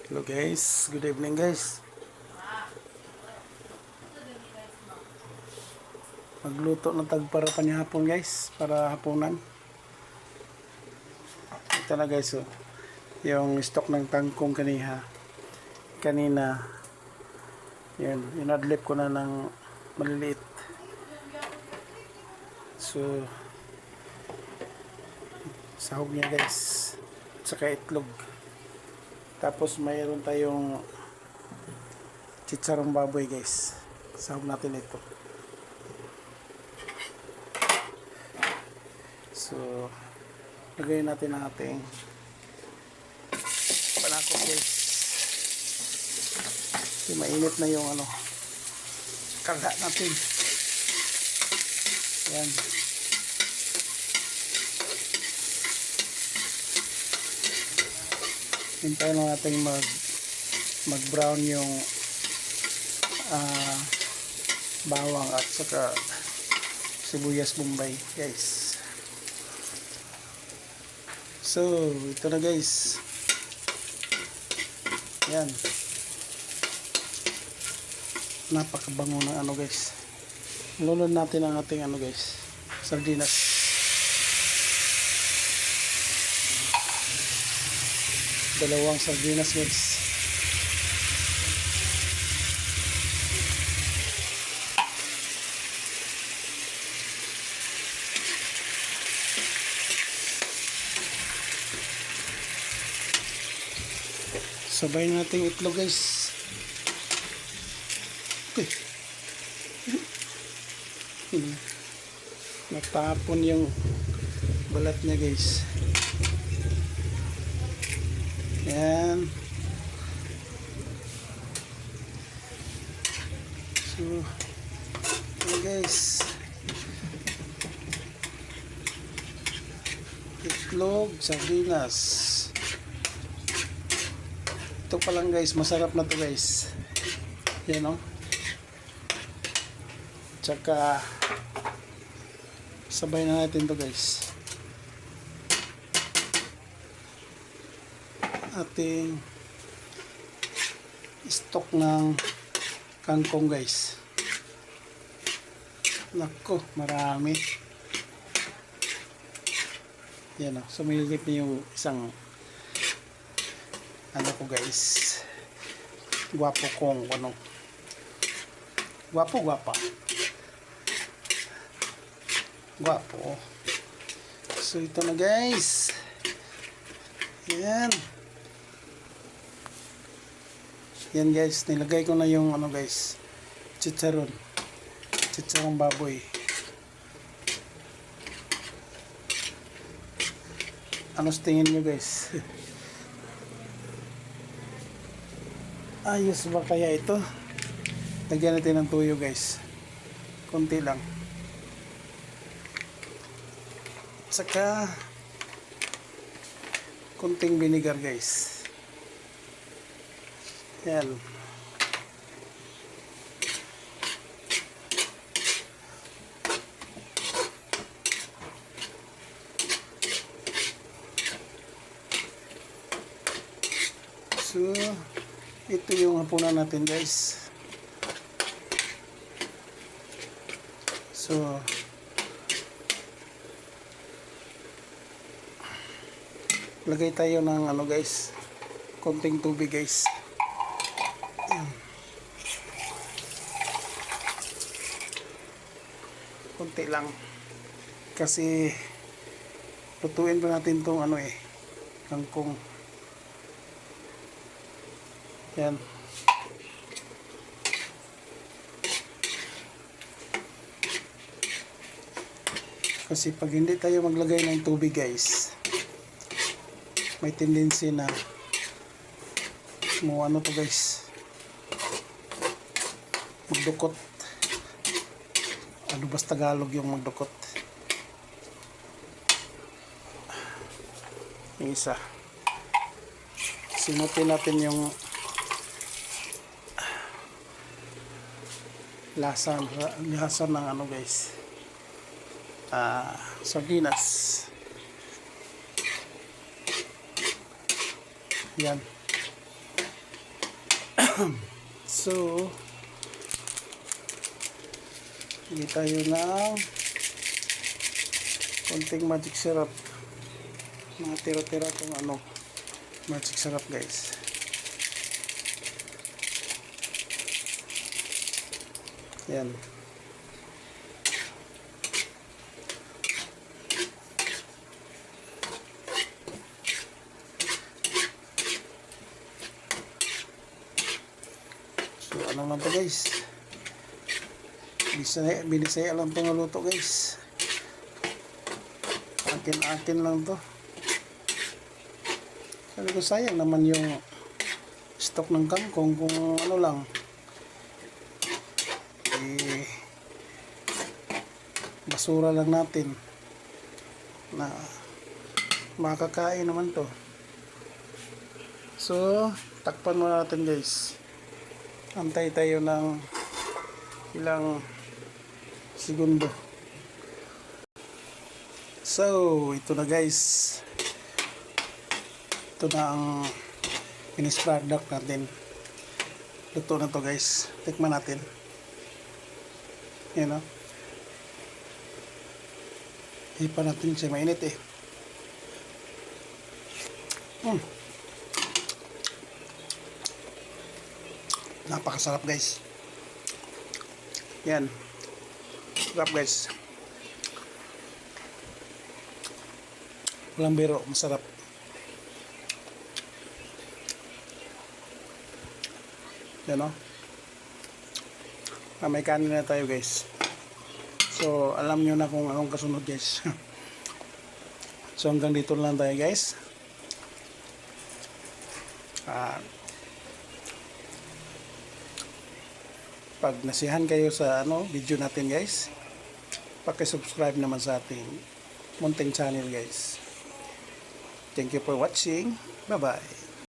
Hello guys, good evening guys. Magluto ng tagpara pa niya hapon guys, para hapunan. Ito na guys, oh. Yung stock ng tangkong kanina. Yan, inadlip ko na ng maliliit. So, sahog niya guys, saka itlog. Tapos mayroon tayong chicharong baboy guys. Sahog natin ito. So, lagay natin ang ating panakot guys. So, mainit na yung karga natin. Yan. Hintayin lang natin mag brown yung bawang at saka sibuyas bombay guys. So ito na guys, yan, napakabango ng guys. Lulod natin ang ating guys, sardinas. Dalawang sardinas guys. Sabay natin itlog guys. Okay. Natapon yung balat niya guys. Yan. So, okay guys. Itlog, sardinas. Ito pa lang guys, masarap na to guys. Yan Tsaka sabay na natin to guys. Ating stock ng kangkong guys. Nako, marami. Yan sumilip niyo yung isang ko guys. Gwapo kong gwapa. Gwapo. So ito na guys. Yan. Yan guys, nilagay ko na yung guys, chicharong baboy. Ano sa tingin nyo guys? Ayos ba kaya ito? Lagyan natin ng tuyo guys, konti lang, saka konting vinegar guys. Yan. So ito yung hapunan natin guys. So lagay tayo ng guys, konting tubig guys. Konti lang kasi lutuin pa natin tong kangkong. Yan. Kasi pag hindi tayo maglagay ng tubig guys, may tendency na to guys, magdukot. Basta Tagalog yung magdukot. Yung isa, sinutin natin yung lasa ng guys, sardinas. Yan. So, hindi tayo ng konting magic syrup. Mga tira-tira itong ano, magic syrup guys. Yan. So, ano lang to guys. Binisaya lang itong luto guys. Akin lang to. Sabi ko sayang naman yung stock ng kangkong kung ano lang. Basura lang natin na makakain naman to. So, takpan mo natin guys. Antay tayo ng ilang segundo. So, ito na guys. Ito na ang finished product natin. Luto na to guys. Tikman natin. Yan o. Hipa natin siya. Mainit eh. Napakasarap guys. Yan. Sarap guys. Walang biro. Masarap. Yan o. May kanin na tayo guys. So, alam nyo na kung anong kasunod guys. So, hanggang dito lang tayo guys. Pag nasihan kayo sa video natin guys, paki-subscribe naman sa ating munting channel guys. Thank you for watching. Bye-bye.